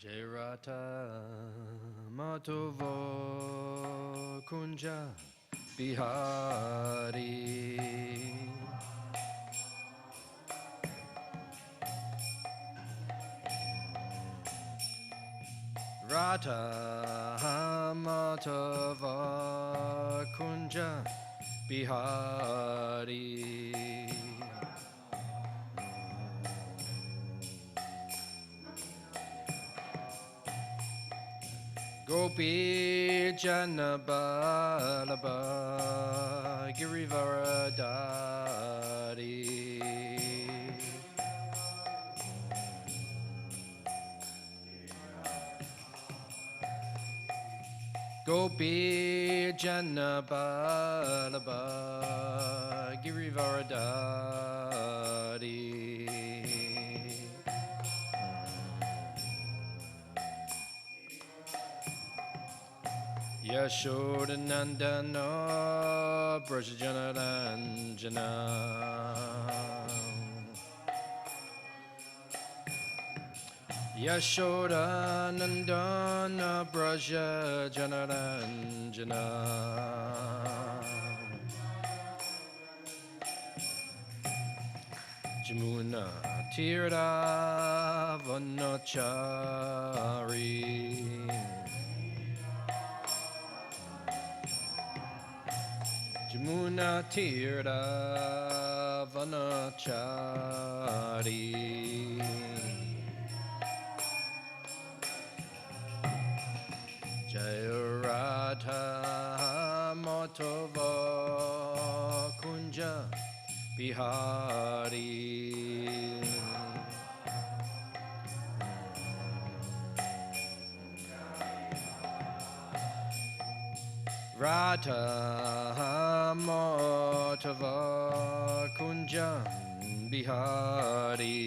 Jairata Matovo Kunja Bihari Rata Matava Kunja Bihari Gopi Janabalaba Girivaradari Gopi Janabalaba Girivaradari Yashodanandana Brajajanaranjana Yashodanandana Brajajanaranjana Jamuna Tirtha Vanachari Jamuna Tirtha Vanachari Jayaratha Matava Kunja Bihari Rata Matava Kunja Bihari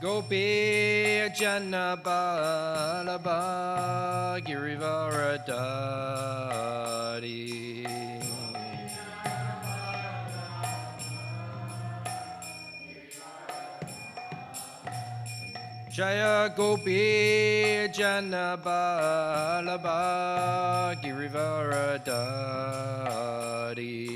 Gopi Janabalaba Girivaradari Jaya Gopi Janabalaba Girivaradari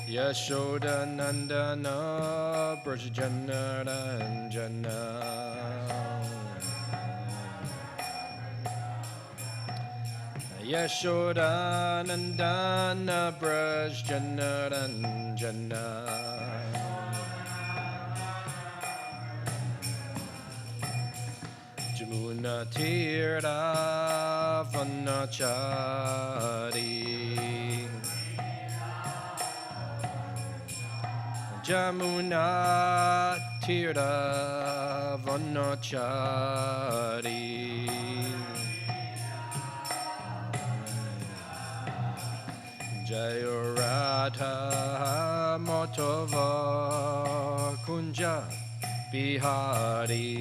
Yashodanandana Brajajanaranjana Yashodanandana Brajajanaranjana Jamuna Tirtha Vanachari Jamuna Tirtha Vanachari Jayaratha Matava Kunja Bihari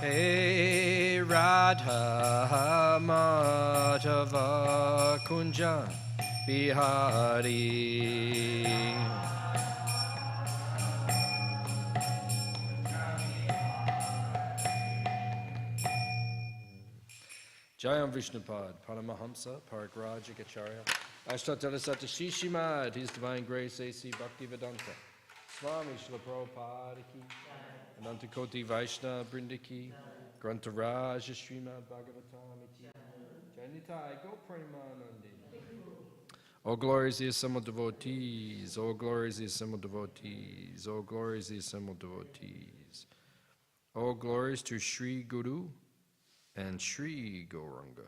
Hey Radha Madhava Kunja Bihari Jayam Vishnupad Paramahamsa Paragaraja Ashtatala Sata Śrīmad His Divine Grace A.C. Bhaktivedanta Swami Śrīla Prabhupada Ki Anantakoti Vaishnava Brinda Ki Grantaraja Śrīmad Bhāgavatam Iti Janitai Go Premanandi. All glories the assembled devotees, all glories the assembled devotees, all glories the assembled devotees. All glories to Sri Guru and Sri Gauranga.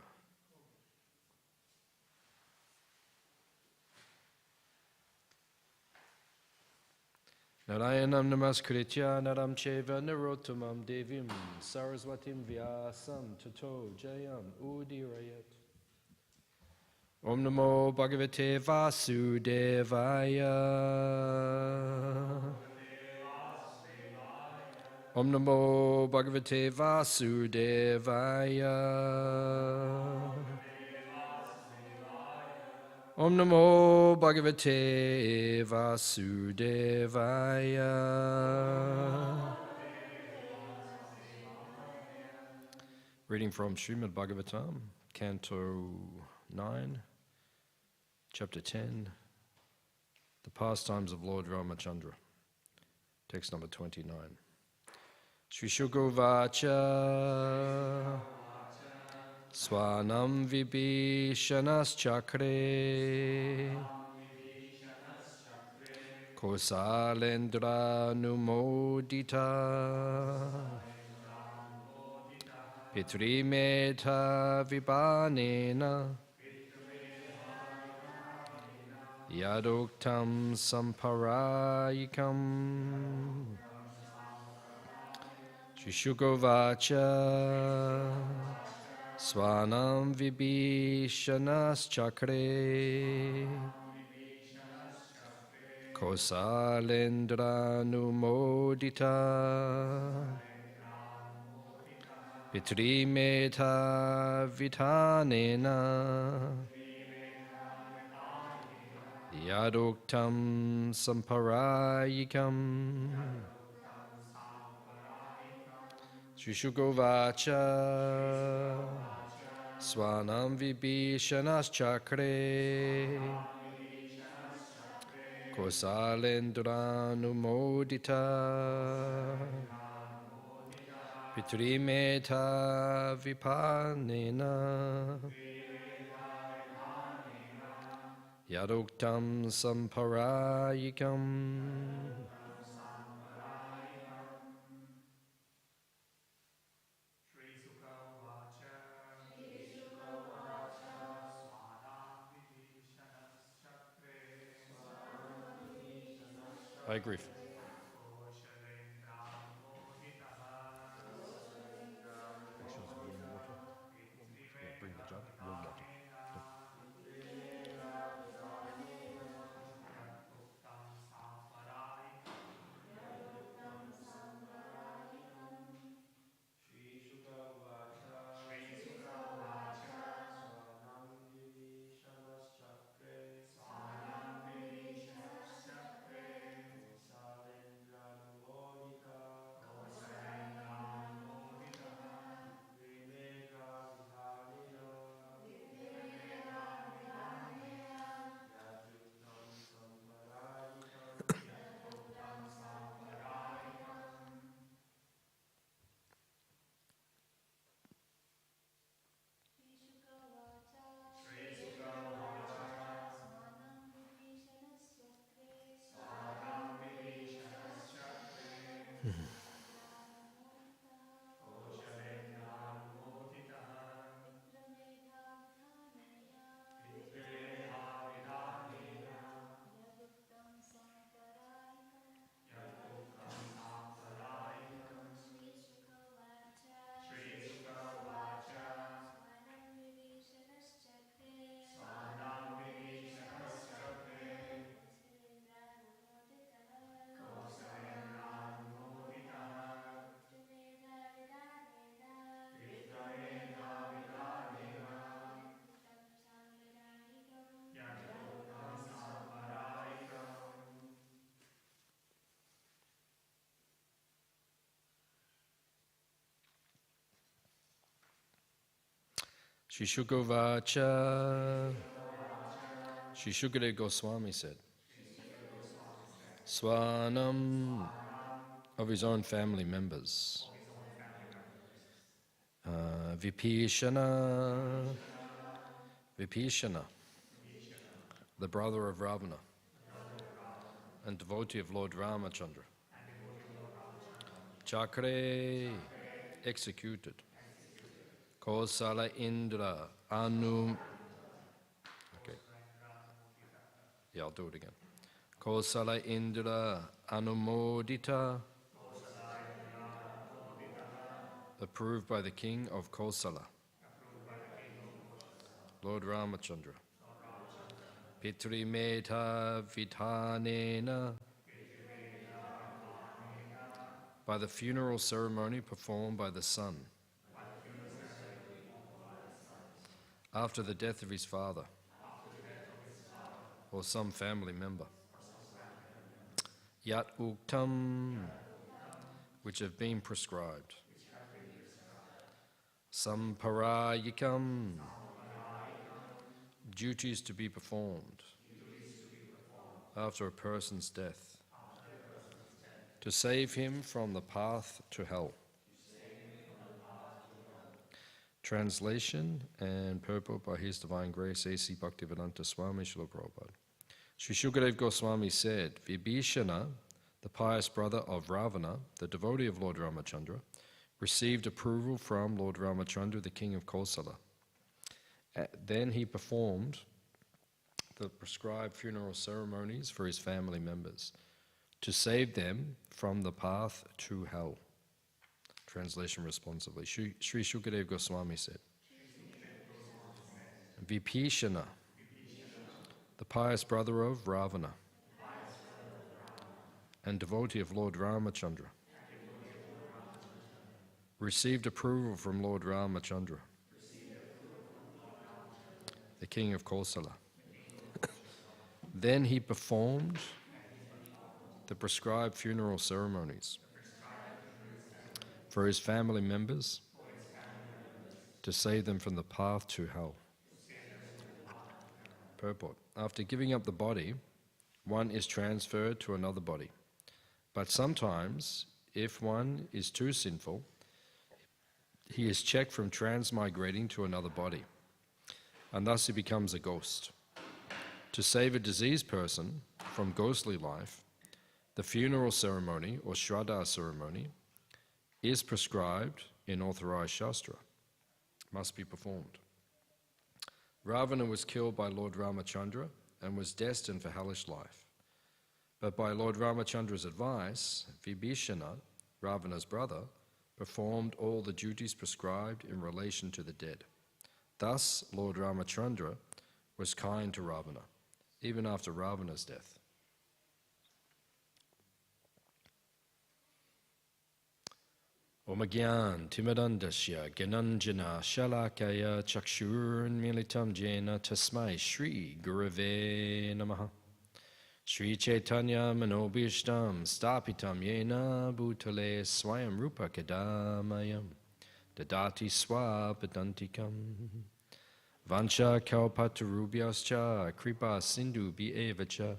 Narayanam namaskritya naram cheva narottamam devim saraswatim vyasam tato jayam udirayat. Om Namo Bhagavate Vasudevaya. Om Namo Bhagavate Vasudevaya. Om Namo Bhagavate Vasudevaya. Reading from Śrīmad Bhāgavatam, Canto 9, Chapter 10, The Pastimes of Lord Ramachandra, text number 29. Shri Shukovacha Swanam Vibhishanas Chakre Kosalendra Numodita Pitrimeta Vibanena Yadoktam Samparayikam Shishukovacha Swanam Vibhishanas Chakre Kosalendra Numodita Pitrimeta Vitanena Yadoktam Samparayikam Shishukovacha Swanam Vibhishanas Chakre Kosalendra Numodita Pitrimeta Vipanena Yadoktam Samparayikam. I agree. Bring the jug, warm water. Shri Shukovacha. Shri Shukadeva Goswami said, Swanam, of his own family members. Vipishana, the brother of Ravana, and devotee of Lord Ramachandra. Chakre, executed. Kosala Indra, Anum. Okay. Yeah, I'll do it again. Kosala Indra, Anumodita, approved by the king of Kosala, Lord Ramachandra. Pitrimeta Vidhanena, by the funeral ceremony performed by the son after the death of his father or some family member. Yat uktam, which have been prescribed. Samparayikam, duties to be performed after a person's death, to save him from the path to hell. Translation and purport by His Divine Grace A.C. Bhaktivedanta Swami Śrīmad Prabhupada. Sri Shukadeva Goswami said, Vibhishana, the pious brother of Ravana, the devotee of Lord Ramachandra, received approval from Lord Ramachandra, the king of Kosala. Then he performed the prescribed funeral ceremonies for his family members to save them from the path to hell. Translation responsively. Sri Shukadeva Goswami said, Vibhishana, the pious brother of Ravana and devotee of Lord Ramachandra, received approval from Lord Ramachandra, the king of Kosala. Then he performed the prescribed funeral ceremonies for his family members to save them from the path to hell. Purport. After giving up the body, one is transferred to another body. But sometimes, if one is too sinful, he is checked from transmigrating to another body, and thus he becomes a ghost. To save a diseased person from ghostly life, the funeral ceremony or Shraddha ceremony is prescribed in authorized Shastra, must be performed. Ravana was killed by Lord Ramachandra and was destined for hellish life. But by Lord Ramachandra's advice, Vibhishana, Ravana's brother, performed all the duties prescribed in relation to the dead. Thus, Lord Ramachandra was kind to Ravana, even after Ravana's death. Om Gyan Timadandasya Gyananjana Shalakaya Chakshurn Militam Jena Tasmai Shri Gurave Namaha Shri Chaitanya Manobishtam Stapitam Yena Bhutale Swayam Rupa Kadamayam Dadati Swapadantikam Vancha Kalpatarubhyascha Kripa Sindhu Bievacha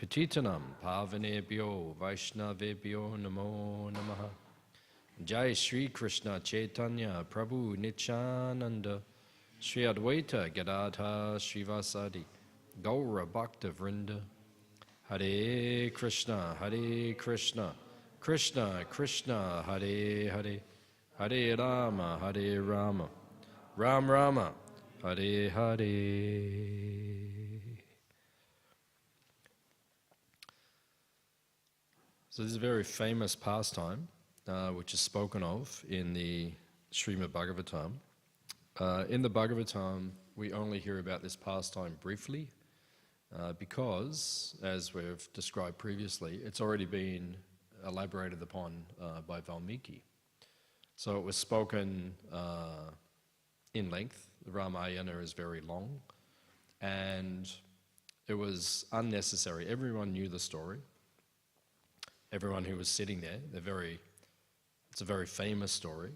Petitanam Pavanebhyo Vaishnavebhyo Namo Namaha Jai Shri Krishna Chaitanya Prabhu Nityananda Shri Advaita Gadadha Srivasadi Gaura Bhakta Vrinda Hare Krishna Krishna Krishna Hare Hare Hare Rama Ram Rama Hare Hare. So this is a very famous pastime which is spoken of in the Śrīmad Bhāgavatam. In the Bhagavatam, we only hear about this pastime briefly because, as we've described previously, it's already been elaborated upon by Valmiki. So it was spoken in length. The Ramayana is very long, and it was unnecessary. Everyone knew the story. Everyone who was sitting there, it's a very famous story.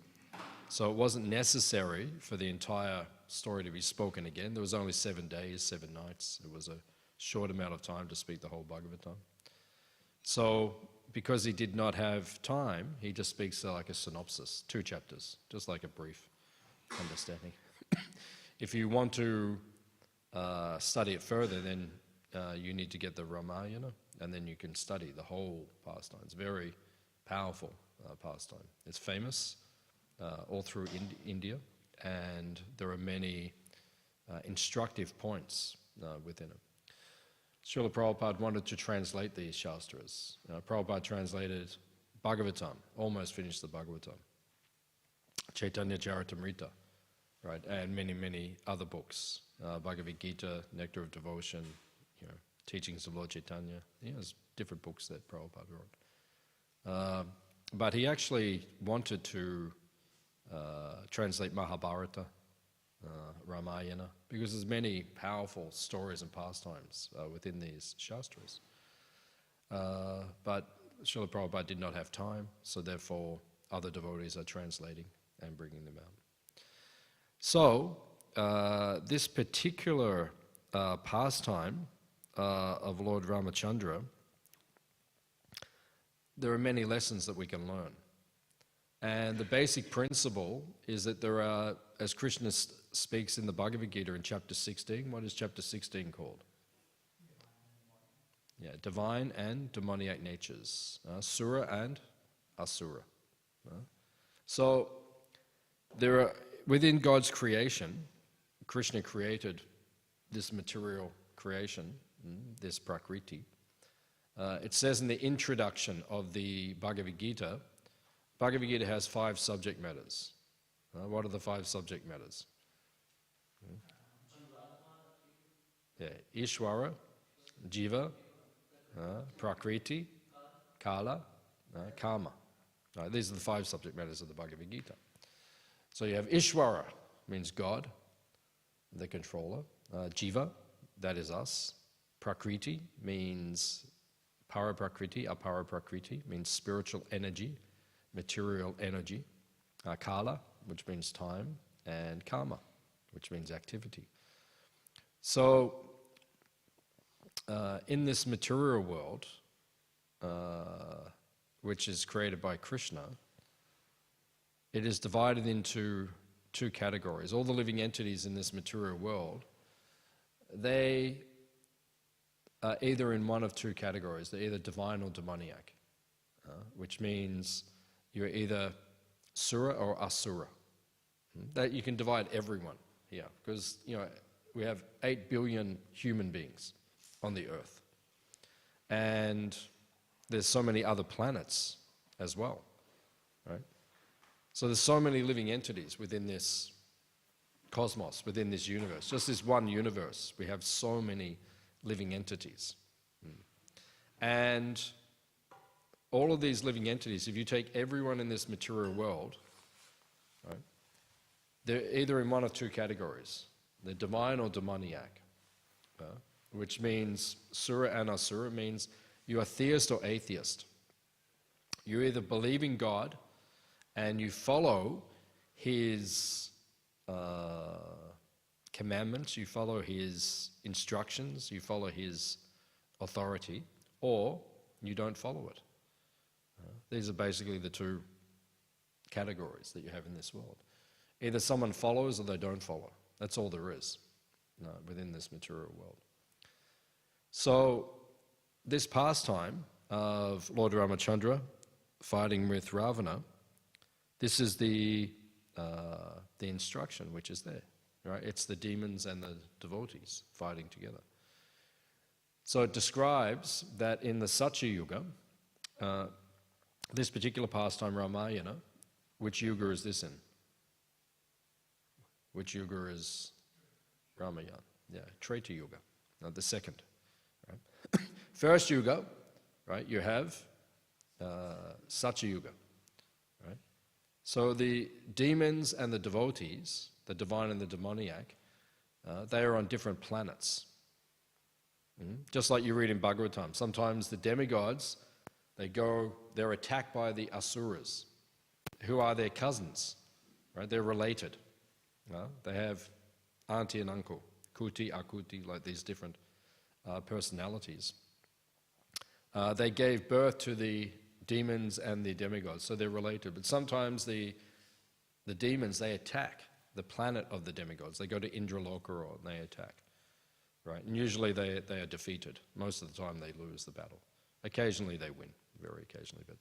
So it wasn't necessary for the entire story to be spoken again. There was only 7 days, 7 nights. It was a short amount of time to speak the whole Bhagavatam. So because he did not have time, he just speaks like a synopsis, 2 chapters, just like a brief understanding. If you want to study it further, then you need to get the Ramayana, and then you can study the whole pastime. It's very powerful pastime. It's famous all through India, and there are many instructive points within it. Srila Prabhupada wanted to translate these Shastras. Prabhupada translated Bhagavatam, almost finished the Bhagavatam, Chaitanya Charitamrita, right, and many, many other books, Bhagavad Gita, Nectar of Devotion, Teachings of Lord Chaitanya. He has different books that Prabhupada wrote. But he actually wanted to translate Mahabharata, Ramayana, because there's many powerful stories and pastimes within these shastras. But Srila Prabhupada did not have time, so therefore other devotees are translating and bringing them out. So, this particular pastime of Lord Ramachandra, there are many lessons that we can learn. And the basic principle is that there are, as Krishna speaks in the Bhagavad Gita in chapter 16, what is chapter 16 called? Yeah, divine and demoniac natures, Sura and Asura. So, there are, within God's creation, Krishna created this material creation, this Prakriti. It says in the introduction of the Bhagavad Gita has 5 subject matters. What are the 5 subject matters? Yeah, Ishvara, Jiva, Prakriti, Kala, Karma. These are the 5 subject matters of the Bhagavad Gita. So you have Ishvara, means God, the controller. Jiva, that is us. Prakriti means Paraprakriti, Aparaprakriti means spiritual energy, material energy. Kala, which means time, and Karma, which means activity. So, in this material world, which is created by Krishna, it is divided into 2 categories. All the living entities in this material world, they are either in one of 2 categories. They're either divine or demoniac, which means you're either Sura or Asura. That you can divide everyone here, because we have 8 billion human beings on the earth. And there's so many other planets as well, right? So there's so many living entities within this cosmos, within this universe. Just this one universe, we have so many living entities. And all of these living entities, if you take everyone in this material world, right, they're either in one of 2 categories. They're divine or demoniac, which means Sura and Asura means you are theist or atheist. You either believe in God and you follow His commandments, you follow His instructions, you follow His authority, or you don't follow it. These are basically the 2 categories that you have in this world. Either someone follows or they don't follow. That's all there is within this material world. So this pastime of Lord Ramachandra fighting with Ravana, this is the instruction which is there. Right? It's the demons and the devotees fighting together. So it describes that in the Satya Yuga, this particular pastime, Ramayana, which yuga is this in? Which yuga is Ramayana? Yeah, Treta Yuga, the second. Right? First yuga, right? You have Satya Yuga, right? So the demons and the devotees, the divine and the demoniac, they are on different planets. Just like you read in Bhagavatam, sometimes the demigods, they're attacked by the asuras, who are their cousins, right? They're related. They have auntie and uncle, kuti, akuti, like these different personalities. They gave birth to the demons and the demigods, so they're related. But sometimes the demons, they attack the planet of the demigods. They go to Indraloka or they attack, right? And usually they are defeated. Most of the time they lose the battle. Occasionally they win, very occasionally, but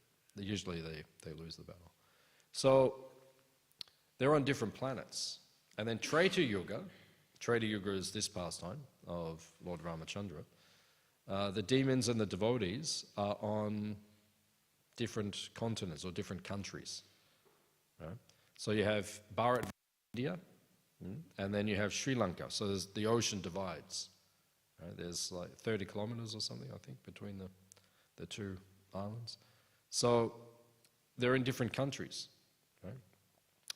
usually they lose the battle. So they're on different planets. And then Treta Yuga is this pastime of Lord Ramachandra. The demons and the devotees are on different continents or different countries. Right? So you have Bharat, India, and then you have Sri Lanka. So the ocean divides. Right? There's like 30 kilometers or something, I think, between the two islands. So they're in different countries. Right?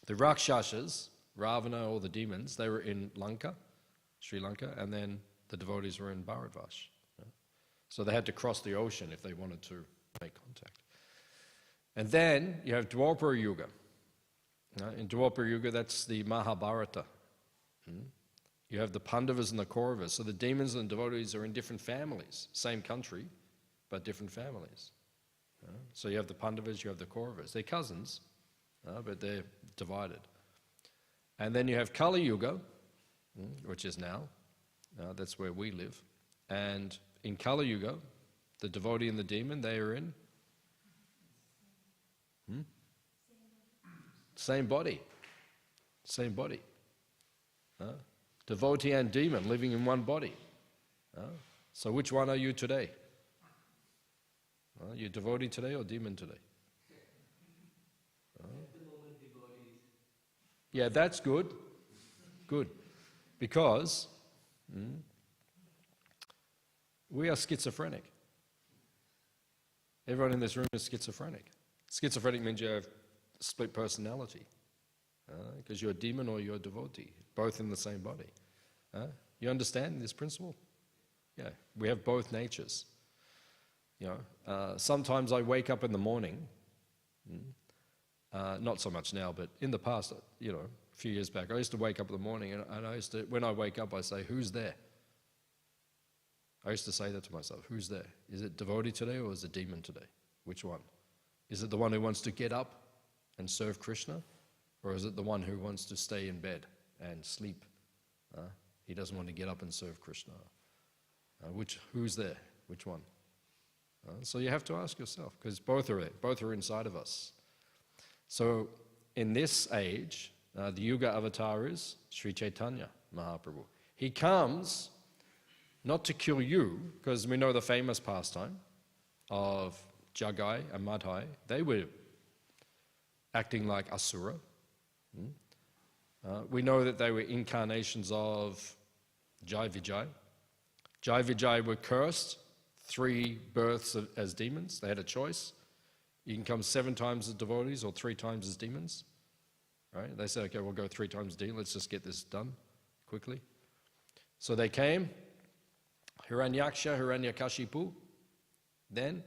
The Rakshasas, Ravana, all the demons, they were in Lanka, Sri Lanka, and then the devotees were in Bharatvash. Right? So they had to cross the ocean if they wanted to make contact. And then you have Dwapara Yuga. In Dwapara Yuga, that's the Mahabharata. You have the Pandavas and the Kauravas. So the demons and devotees are in different families, same country, but different families. So you have the Pandavas, you have the Kauravas. They're cousins, but they're divided. And then you have Kali Yuga, which is now. That's where we live. And in Kali Yuga, the devotee and the demon, they are in same body. Same body. Devotee and demon living in one body. So which one are you today? You devotee today or demon today? Yeah, that's good. Good. Because we are schizophrenic. Everyone in this room is schizophrenic. Schizophrenic means you have split personality. Because you're a demon or you're a devotee, both in the same body. You understand this principle? Yeah, we have both natures. Sometimes I wake up in the morning, not so much now, but in the past, a few years back, I used to wake up in the morning and I used to, when I wake up, I say, who's there? I used to say that to myself, who's there? Is it devotee today or is it demon today? Which one? Is it the one who wants to get up and serve Krishna? Or is it the one who wants to stay in bed and sleep? He doesn't want to get up and serve Krishna. Who's there? Which one? So you have to ask yourself, because both are there. Both are inside of us. So in this age, the Yuga avatar is Sri Chaitanya Mahaprabhu. He comes not to kill you, because we know the famous pastime of Jagai and Madhai. They were acting like Asura. We know that they were incarnations of Jai Vijay. Jai Vijay were cursed, 3 births as demons. They had a choice. You can come 7 times as devotees or 3 times as demons. Right? They said, okay, we'll go 3 times as demons. Let's just get this done quickly. So they came, Hiranyaksha, Hiranyakashipu, then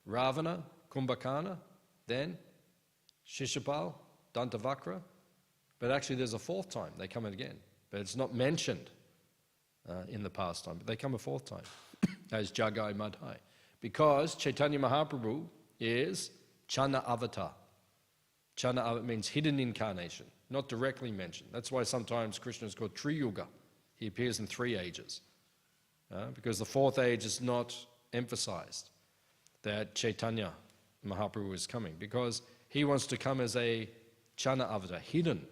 Ravana, Kumbhakarna, then Shishupal, Dantavakra, but actually there's a 4th time they come again, but it's not mentioned in the past time, but they come a 4th time as Jagai Madhai, because Chaitanya Mahaprabhu is Chana Avatar. Chana Avatar means hidden incarnation, not directly mentioned. That's why sometimes Krishna is called Tri-Yuga. He appears in 3 ages, because the 4th age is not emphasized, that Chaitanya Mahaprabhu is coming, because he wants to come as a Chana avatar, hidden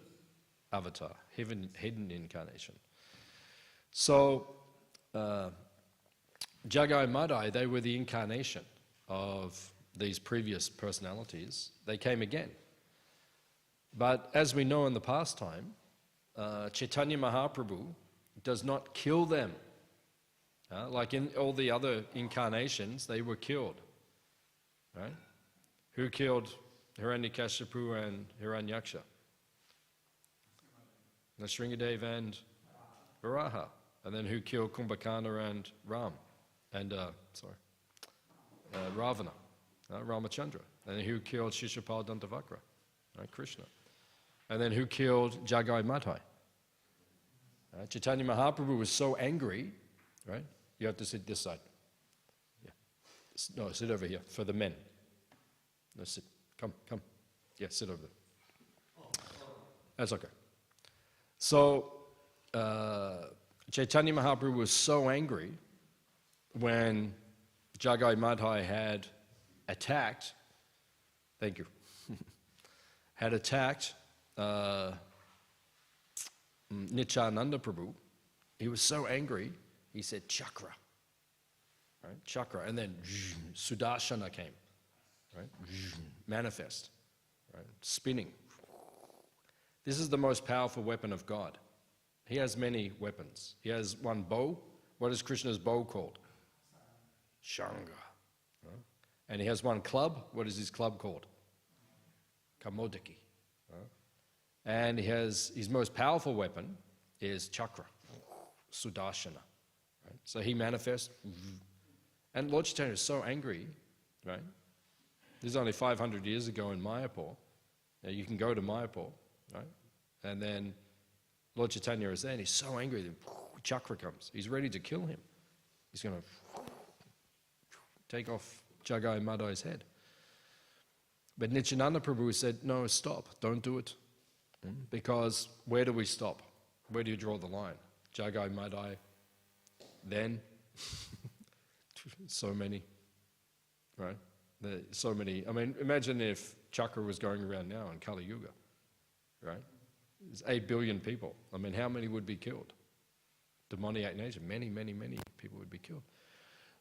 incarnation. So, Jagai Madhai, they were the incarnation of these previous personalities. They came again. But as we know in the pastime, Chaitanya Mahaprabhu does not kill them. Like in all the other incarnations, they were killed. Right? Who killed Hiranyakashipu and Hiranyaksha? Nrsimhadev and Varaha. And then who killed Kumbhakarna and Ravana? Ramachandra. And then who killed Shishupal Dantavakra? Krishna. And then who killed Jagai Madhai? Chaitanya Mahaprabhu was so angry, right? You have to sit this side. Yeah. No, sit over here for the men. No, sit. Come. Yeah, sit over there. That's okay. So, Chaitanya Mahaprabhu was so angry when Jagai Madhai had attacked, thank you, had attacked Nityananda Prabhu. He was so angry, he said, chakra. Right? Chakra. And then Sudarshana came. Right? Manifest. Right? Spinning. This is the most powerful weapon of God. He has many weapons. He has one bow, What is Krishna's bow called? Shanga. And he has one club. What is his club called? Kamodaki. And his most powerful weapon is chakra, Sudarshana. Right? So he manifests. And Lord Chaitanya is so angry, right? This is only 500 years ago in Mayapur. Now you can go to Mayapur, right? And then Lord Chaitanya is there and he's so angry that chakra comes. He's ready to kill him. He's going to take off Jagai Madai's head. But Nityananda Prabhu said, no, stop, don't do it. Because where do we stop? Where do you draw the line? Jagai Madai, then so many, right? So many. I mean, imagine if chakra was going around now in Kali Yuga, right? There's 8 billion people. I mean, how many would be killed? Demoniac nature, many, many, many people would be killed.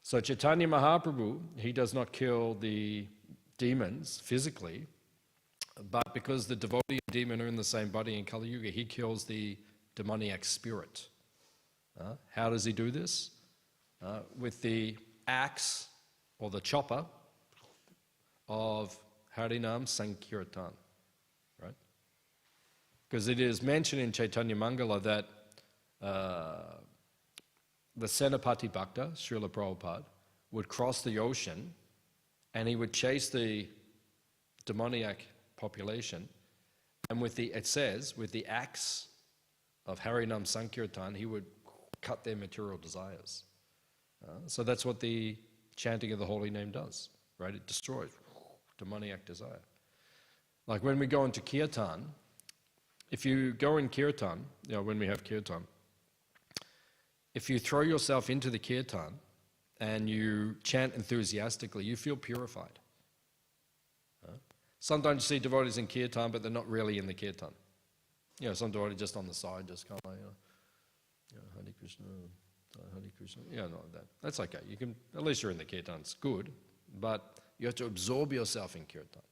So Chaitanya Mahaprabhu, he does not kill the demons physically, but because the devotee and demon are in the same body in Kali Yuga, he kills the demoniac spirit. How does he do this? With the axe or the chopper of Harinam Sankirtan, right? Because it is mentioned in Chaitanya Mangala that the Senapati Bhakta, Srila Prabhupada, would cross the ocean and he would chase the demoniac population, and it says, with the axe of Harinam Sankirtan, he would cut their material desires. So that's what the chanting of the holy name does, right? It destroys demoniac desire. Like when we go into kirtan, if you go in kirtan, when we have kirtan, if you throw yourself into the kirtan and you chant enthusiastically, you feel purified. Sometimes you see devotees in kirtan, but they're not really in the kirtan. Some devotee just on the side, just kind of like, Hare Krishna, Hare Krishna. Not that. That's okay. You can, at least you're in the kirtan. It's good, but you have to absorb yourself in kirtan.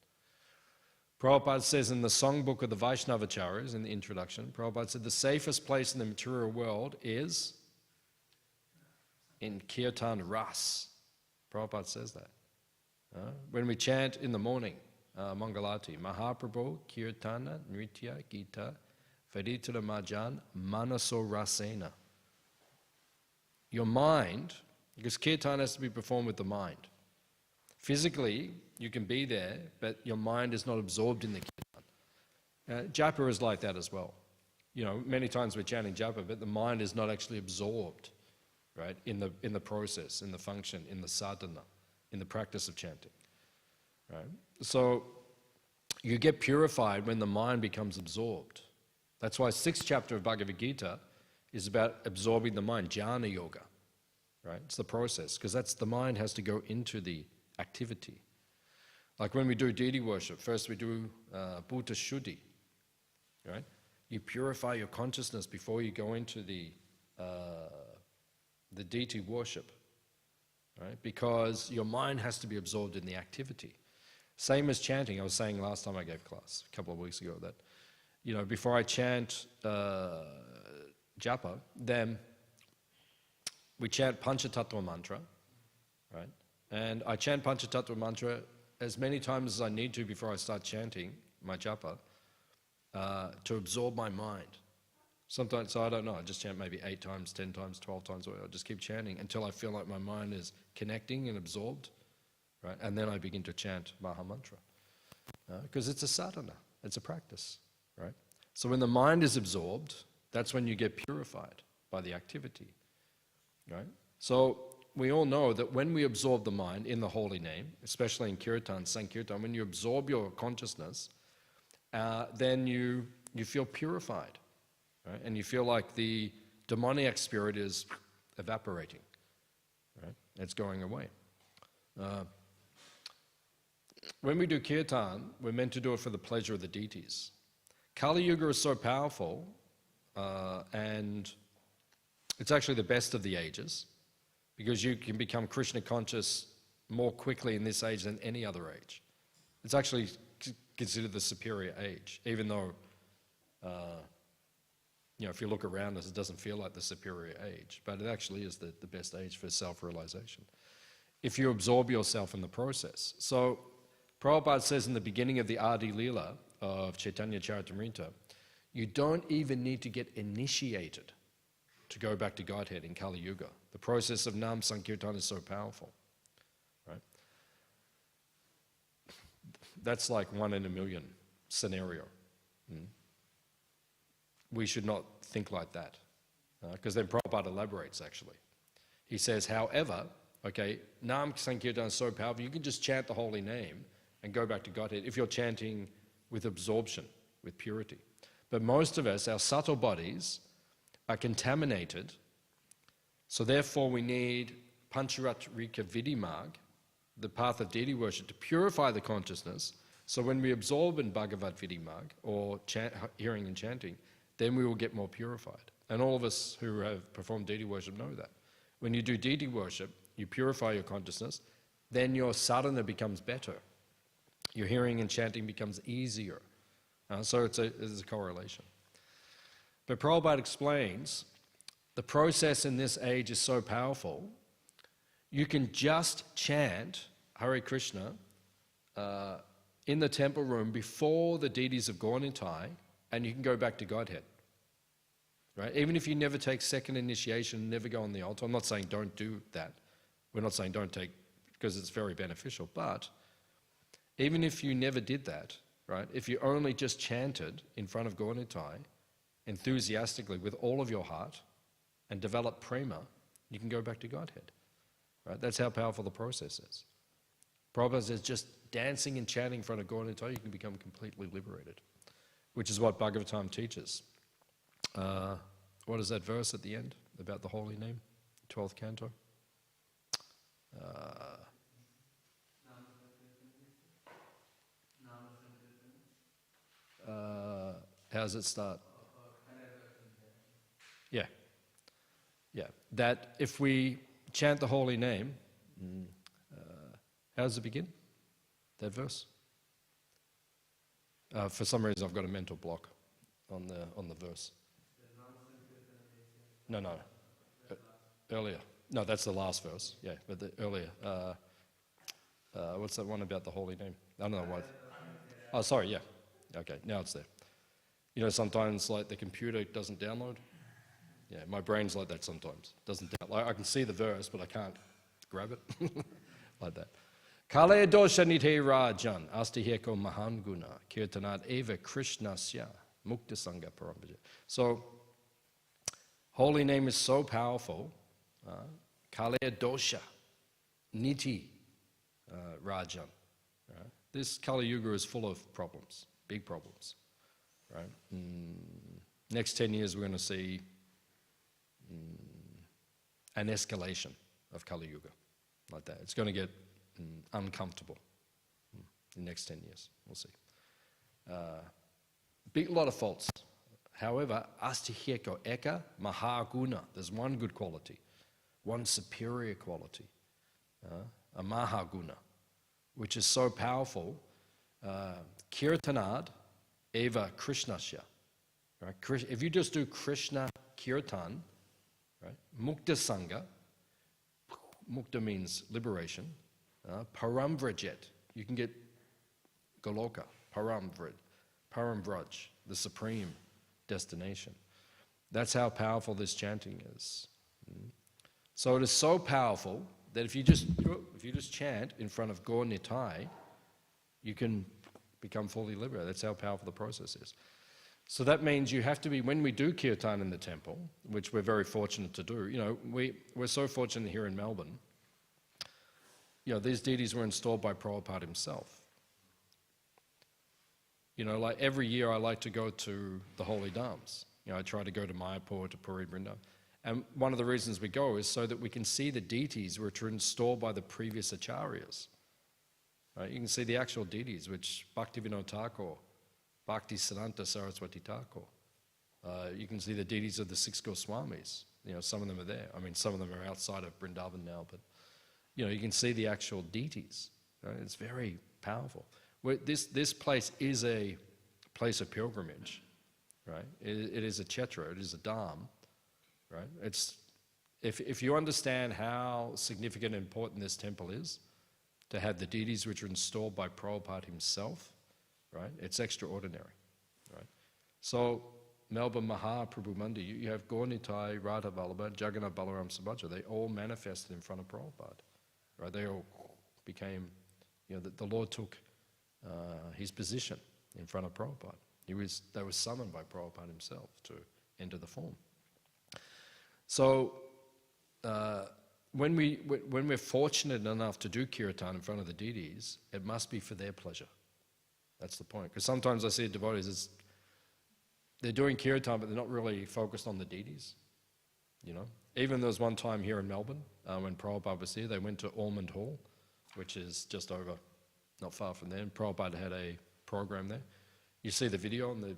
Prabhupada says in the songbook of the Vaishnava-acharyas, in the introduction, Prabhupada said the safest place in the material world is in kirtan ras. Prabhupada says that. When we chant in the morning, Mangalati, Mahaprabhu, Kirtana, Nritya, Gita, Vaditara Majan, Manaso Rasena. Your mind, because kirtan has to be performed with the mind. Physically, you can be there, but your mind is not absorbed in the kirtan. Japa is like that as well. Many times we're chanting japa, but the mind is not actually absorbed, right, in the process, in the function, in the sadhana, in the practice of chanting. Right? So you get purified when the mind becomes absorbed. That's why 6th chapter of Bhagavad Gita is about absorbing the mind, jnana yoga. Right? It's the process, because the mind has to go into the activity. Like when we do deity worship, first we do bhuta shuddhi. Right? You purify your consciousness before you go into the deity worship. Right? Because your mind has to be absorbed in the activity. Same as chanting. I was saying last time I gave class, a couple of weeks ago, that, before I chant japa, then we chant Panchatattva mantra, right? And I chant Panchatattva mantra as many times as I need to before I start chanting my japa to absorb my mind. Sometimes, so I don't know, I just chant maybe 8 times, 10 times, 12 times, or I'll just keep chanting until I feel like my mind is connecting and absorbed. Right? And then I begin to chant Maha Mantra. Because it's a sadhana, it's a practice. Right? So when the mind is absorbed, that's when you get purified by the activity. Right? So we all know that when we absorb the mind in the holy name, especially in kirtan, sankirtan, when you absorb your consciousness, then you feel purified. Right? And you feel like the demoniac spirit is evaporating. Right? It's going away. When we do kirtan, we're meant to do it for the pleasure of the deities. Kali Yuga is so powerful, and it's actually the best of the ages, because you can become Krishna conscious more quickly in this age than any other age. It's actually considered the superior age, even though if you look around us, it doesn't feel like the superior age, but it actually is the best age for self-realization, if you absorb yourself in the process. So Prabhupada says in the beginning of the Adi Leela of Chaitanya Charitamrita, you don't even need to get initiated to go back to Godhead in Kali Yuga. The process of Nam Sankirtan is so powerful, right? That's like 1 in a million scenario. We should not think like that, because then Prabhupada elaborates actually. He says, however, okay, Nam Sankirtan is so powerful, you can just chant the holy name and go back to Godhead if you're chanting with absorption, with purity. But most of us, our subtle bodies are contaminated, so therefore we need Pancharatrika Vidimag, the path of deity worship, to purify the consciousness, so when we absorb in Bhagavad Vidimag, or hearing and chanting, then we will get more purified. And all of us who have performed deity worship know that. When you do deity worship, you purify your consciousness, then your sadhana becomes better. Your hearing and chanting becomes easier. So there's a correlation. But Prabhupada explains, the process in this age is so powerful, you can just chant Hare Krishna in the temple room before the deities have gone in Thai, and you can go back to Godhead. Right? Even if you never take second initiation, never go on the altar. I'm not saying don't do that. We're not saying don't take, because it's very beneficial. But even if you never did that, right? If you only just chanted in front of Gaura Nitai, enthusiastically with all of your heart, and develop prema, you can go back to Godhead. Right? That's how powerful the process is. Prabhupada says just dancing and chanting in front of Gaura Nitai, you can become completely liberated, which is what Bhagavatam teaches. What is that verse at the end about the holy name? 12th canto. How does it start? Yeah. That if we chant the holy name, how does it begin? That verse? For some reason, I've got a mental block on the verse. No. Earlier. No, that's the last verse. Yeah, but the earlier. What's that one about the holy name? I don't know why. Oh, sorry. Yeah. Okay. Now it's there. Sometimes like the computer doesn't download. Yeah, my brain's like that sometimes. Doesn't download. I can see the verse, but I can't grab it like that. Kale dosha nite rajan astiheko mahan guna kirtanat eva krishnasya mukta sangha parambaja. So, holy name is so powerful. Kale dosha niti rajan. This Kali Yuga is full of problems, big problems. Right? Next 10 years, we're going to see an escalation of Kali Yuga, like that. It's going to get uncomfortable in the next 10 years. We'll see. Big lot of faults. However, astiheko eka mahaguna. There's one good quality, one superior quality, a mahaguna, which is so powerful. Kirtanad eva krishnasya. Right? If you just do Krishna kirtan, right? Mukta sangha. Mukta means liberation. Paramvrajet. You can get Goloka. Paramvraj, the supreme destination. That's how powerful this chanting is. So it is so powerful that if you just chant in front of Gaura Nitai, you can become fully liberated. That's how powerful the process is. So that means you have to be, when we do kirtan in the temple, which we're very fortunate to do, we're so fortunate here in Melbourne, these deities were installed by Prabhupada himself. Like every year I like to go to the Holy Dhams. I try to go to Mayapur, to Puri Vrindavan. And one of the reasons we go is so that we can see the deities which were installed by the previous acharyas. Right? You can see the actual deities, which Bhaktivedanta Thakur, Bhakti Siddhanta Saraswati Thakur. You can see the deities of the 6 Goswamis. Some of them are there. I mean, some of them are outside of Vrindavan now, but you can see the actual deities. Right? It's very powerful. This place is a place of pilgrimage. right? It is a Kshetra, it is a Dham, right? If you understand how significant and important this temple is, to have the deities which are installed by Prabhupada himself, right? It's extraordinary, right? So, Melbourne Mahaprabhu Mandi, you have Gaurnitai, Radha Vallabha, Jagannath Balaram Subhadra, they all manifested in front of Prabhupada, right? They all became, the Lord took his position in front of Prabhupada. They were summoned by Prabhupada himself to enter the form. So, when we're fortunate enough to do kirtan in front of the deities, it must be for their pleasure. That's the point. Because sometimes I see devotees, they're doing kirtan, but they're not really focused on the deities. Even there was one time here in Melbourne, when Prabhupada was here, they went to Ormond Hall, which is just over, not far from there, and Prabhupada had a program there. You see the video on the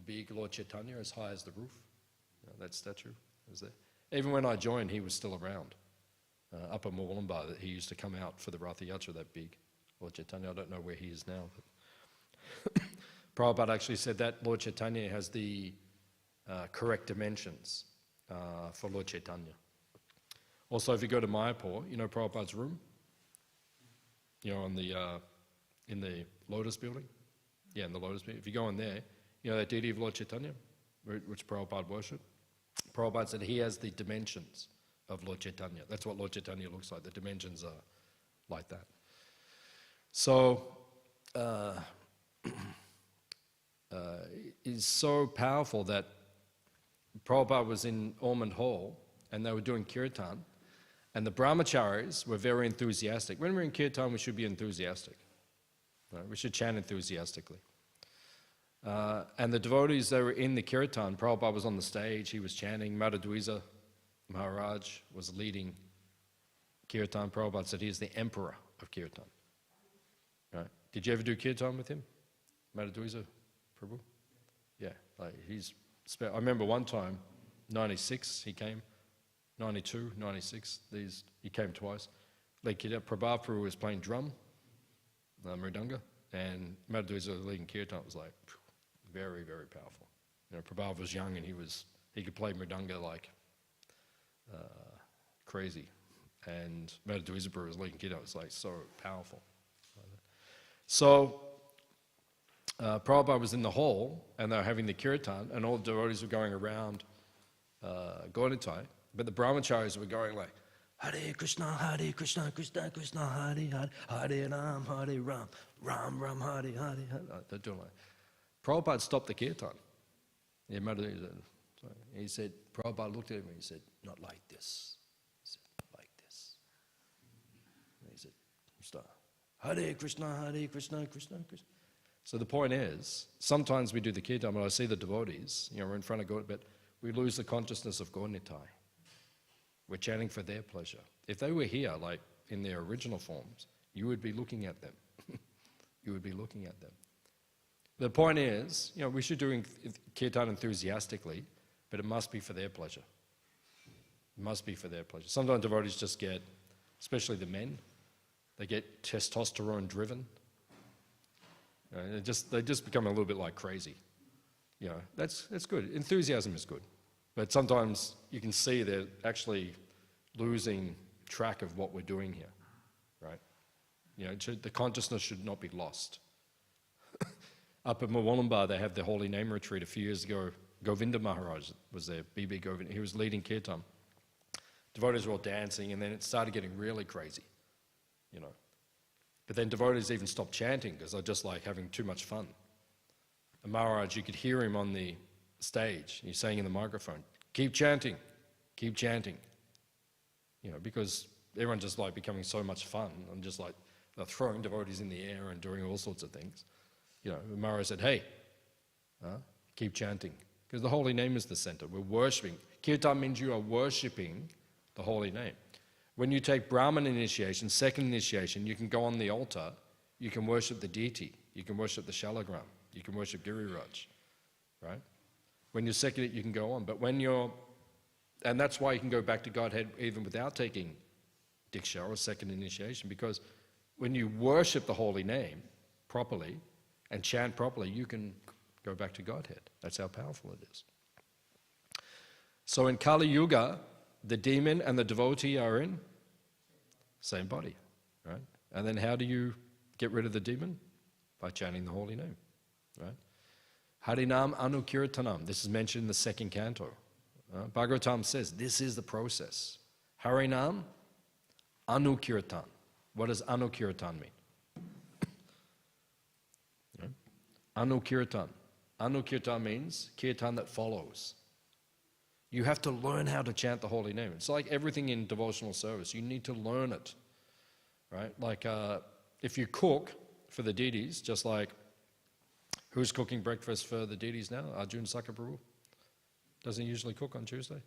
big Lord Chaitanya as high as the roof. That statue was there. Even when I joined, he was still around. Up at Moolumbar, he used to come out for the Ratha Yatra, that big Lord Chaitanya. I don't know where he is now. But Prabhupada actually said that Lord Chaitanya has the correct dimensions for Lord Chaitanya. Also, if you go to Mayapur, Prabhupada's room? In the Lotus building? Yeah, in the Lotus building. If you go in there, that deity of Lord Chaitanya, which Prabhupada worshipped? Prabhupada said he has the dimensions of Lord Chaitanya. That's what Lord Chaitanya looks like. The dimensions are like that. So, it's so powerful that Prabhupada was in Ormond Hall and they were doing kirtan, and the brahmacharis were very enthusiastic. When we're in kirtan, we should be enthusiastic. Right? We should chant enthusiastically. And the devotees, they were in the kirtan. Prabhupada was on the stage, he was chanting. Madhudwiza Maharaj was leading kirtan. Prabhupada said he's the emperor of kirtan. Right? Did you ever do kirtan with him? Madhudwiza Prabhu? Yeah, I remember one time, 96 he came, 92, 96, he came twice. Prabhu was playing drum, mridanga, and Madhudwiza was leading kirtan. It was like very, very powerful. Prabhu was young and he could play mridanga like crazy, and Madhudwiza was leading kirtan. It was like so powerful. So Prabhupada was in the hall and they were having the kirtan, and all the devotees were going around Gaurnitai, but the brahmacharis were going like, Hare Krishna, Krishna Krishna, Hare Hare, Hare Ram, Ram Ram, Hare Hare. They're doing like. Prabhupada stopped the kirtan. Yeah, he said, Prabhupada looked at him and he said, not like this. He said, like this. And he said, start. Hare Krishna, Krishna Krishna. So the point is, sometimes we do the kirtan, when I see the devotees, we're in front of God, but we lose the consciousness of Gaurnitai. We're chanting for their pleasure. If they were here, like in their original forms, you would be looking at them. You would be looking at them. The point is, we should do kirtan enthusiastically, but it must be for their pleasure. It must be for their pleasure. Sometimes devotees just get, especially the men, they get testosterone driven. They just become a little bit like crazy. That's good. Enthusiasm is good. But sometimes you can see they're actually losing track of what we're doing here, right? The consciousness should not be lost. Up at Moolumbar, they have the Holy Name Retreat a few years ago. Govinda Maharaj was there, B.B. Govinda. He was leading kirtan. Devotees were all dancing, and then it started getting really crazy, But then devotees even stopped chanting because they're just like having too much fun. And Maharaj, you could hear him on the stage. He's saying in the microphone, keep chanting, because everyone's just like becoming so much fun and just like they're throwing devotees in the air and doing all sorts of things. Maharaj said, hey, keep chanting, because the holy name is the center. We're worshipping. Kirtan means you are worshipping the holy name. When you take Brahman initiation, second initiation, you can go on the altar, you can worship the deity, you can worship the Shalagram, you can worship Giriraj, right? When you're second, you can go on. But and that's why you can go back to Godhead even without taking Diksha or second initiation, because when you worship the holy name properly and chant properly, you can go back to Godhead. That's how powerful it is. So in Kali Yuga, the demon and the devotee are in same body, right? And then how do you get rid of the demon? By chanting the holy name, right? Harinam Anukirtanam. This is mentioned in the second canto. Bhagavatam says this is the process. Harinam Anukirtan. What does Anukirtan mean? Right? Anukirtan. Anukirtan means kirtan that follows. You have to learn how to chant the holy name. It's like everything in devotional service. You need to learn it, right? Like if you cook for the deities, just like who's cooking breakfast for the deities now? Arjun Saka Prabhu? Doesn't he usually cook on Tuesday?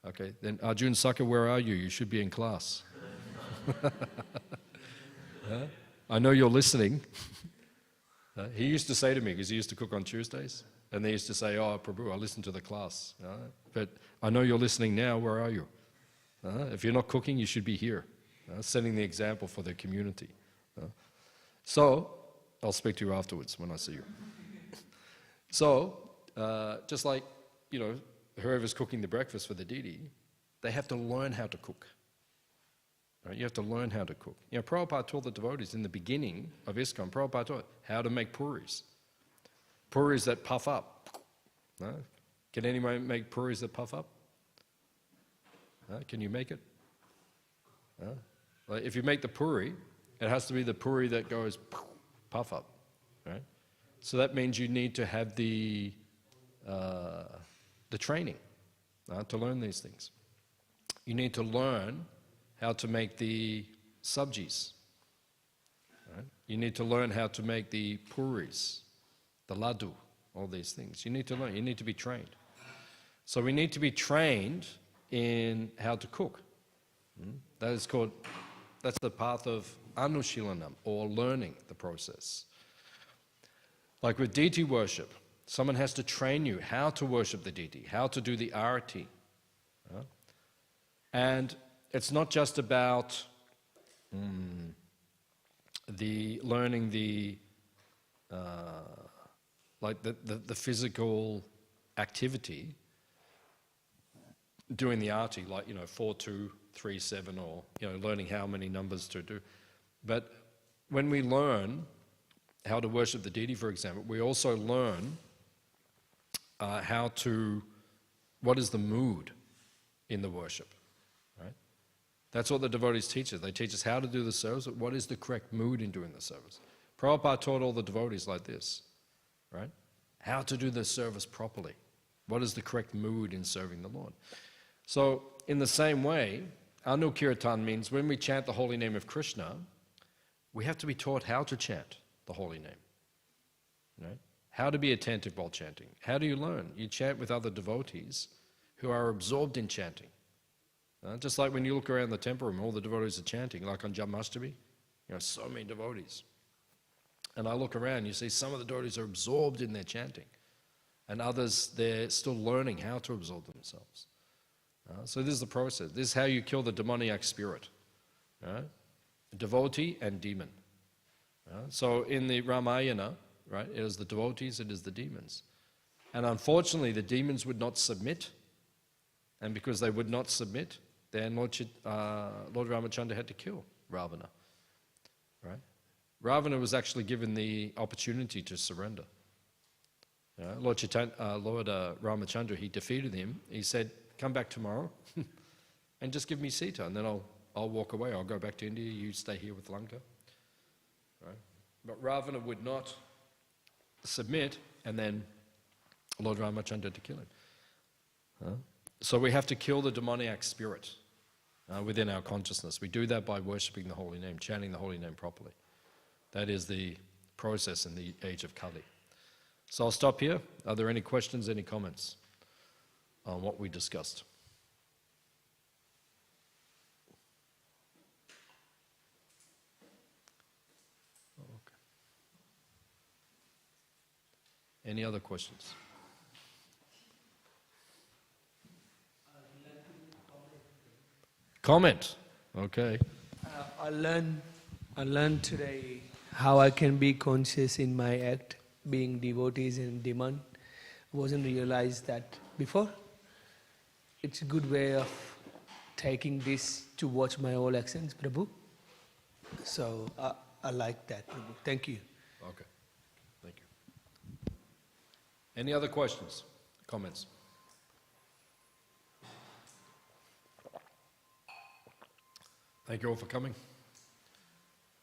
Okay, then Arjun Saka, where are you? You should be in class. I know you're listening. He used to say to me, because he used to cook on Tuesdays, and they used to say, oh, Prabhu, I listened to the class. But I know you're listening now, where are you? If you're not cooking, you should be here, setting the example for the community. So, I'll speak to you afterwards when I see you. So, just like, whoever's cooking the breakfast for the deity, they have to learn how to cook. Right? You have to learn how to cook. Prabhupada taught the devotees in the beginning of ISKCON, Prabhupada taught how to make puris. Puris that puff up. No? Can anyone make puris that puff up? Can you make it? Like if you make the puri, it has to be the puri that goes puff up. Right? So that means you need to have the training to learn these things. You need to learn how to make the sabjis. Right? You need to learn how to make the puris, the laddu, all these things. You need to learn, you need to be trained. So we need to be trained in how to cook. That's the path of anushilanam, or learning the process. Like with deity worship, someone has to train you how to worship the deity, how to do the arati. And it's not just about learning the physical activity, doing the arati, like 4, 2, 3, 7, or learning how many numbers to do. But when we learn how to worship the deity, for example, we also learn what is the mood in the worship. That's what the devotees teach us. They teach us how to do the service, but what is the correct mood in doing the service. Prabhupada taught all the devotees like this, right? How to do the service properly. What is the correct mood in serving the Lord? So, in the same way, Anukirtan means when we chant the holy name of Krishna, we have to be taught how to chant the holy name, right? How to be attentive while chanting. How do you learn? You chant with other devotees who are absorbed in chanting. Just like when you look around the temple room, all the devotees are chanting, like on Janmashtami, so many devotees. And I look around, you see some of the devotees are absorbed in their chanting, and others, they're still learning how to absorb themselves. So this is the process. This is how you kill the demoniac spirit. Devotee and demon. So in the Ramayana, right, it is the devotees, it is the demons. And unfortunately, the demons would not submit, and because they would not submit, then Lord Ramachandra had to kill Ravana. Right? Ravana was actually given the opportunity to surrender. Lord Ramachandra, he defeated him. He said, come back tomorrow and just give me Sita, and then I'll walk away. I'll go back to India. You stay here with Lanka. Right? But Ravana would not submit, and then Lord Ramachandra had to kill him. So we have to kill the demoniac spirit within our consciousness. We do that by worshipping the holy name, chanting the holy name properly. That is the process in the age of Kali. So I'll stop here. Are there any questions, any comments on what we discussed? Okay. Any other questions? Comment. Okay. I learned today how I can be conscious in my act, being devotees and demand. Wasn't realized that before. It's a good way of taking this to watch my all actions, Prabhu. So I like that, Prabhu. Thank you. Okay. Thank you. Any other questions, comments? Thank you all for coming.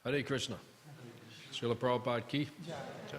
Hare Krishna. Srila Prabhupada ki. Jai.